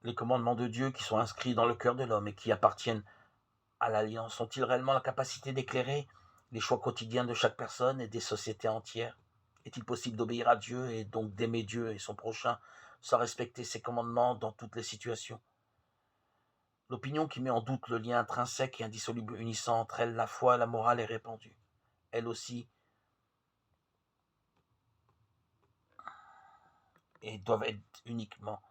Les commandements de Dieu qui sont inscrits dans le cœur de l'homme et qui appartiennent à l'Alliance ont-ils réellement la capacité d'éclairer les choix quotidiens de chaque personne et des sociétés entières? Est-il possible d'obéir à Dieu et donc d'aimer Dieu et son prochain sans respecter ses commandements dans toutes les situations? L'opinion qui met en doute le lien intrinsèque et indissoluble unissant entre elle la foi et la morale est répandue. Elle aussi, et doivent être uniquement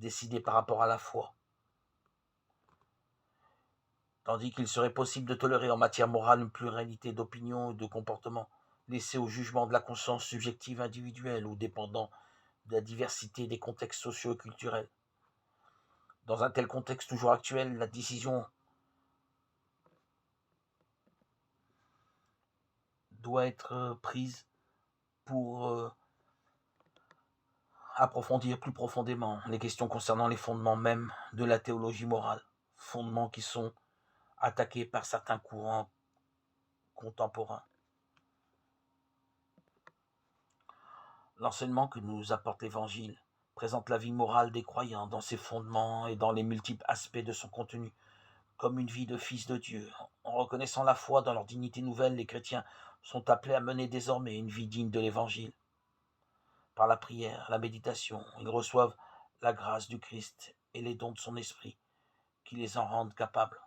décidées par rapport à la foi. Tandis qu'il serait possible de tolérer en matière morale une pluralité d'opinions et de comportements, laissés au jugement de la conscience subjective individuelle ou dépendant de la diversité des contextes sociaux et culturels. Dans un tel contexte toujours actuel, la décision doit être prise pour approfondir plus profondément les questions concernant les fondements même de la théologie morale, fondements qui sont attaqués par certains courants contemporains. L'enseignement que nous apporte l'Évangile présente la vie morale des croyants dans ses fondements et dans les multiples aspects de son contenu, comme une vie de fils de Dieu. En reconnaissant la foi dans leur dignité nouvelle, les chrétiens sont appelés à mener désormais une vie digne de l'Évangile. Par la prière, la méditation, ils reçoivent la grâce du Christ et les dons de son esprit qui les en rendent capables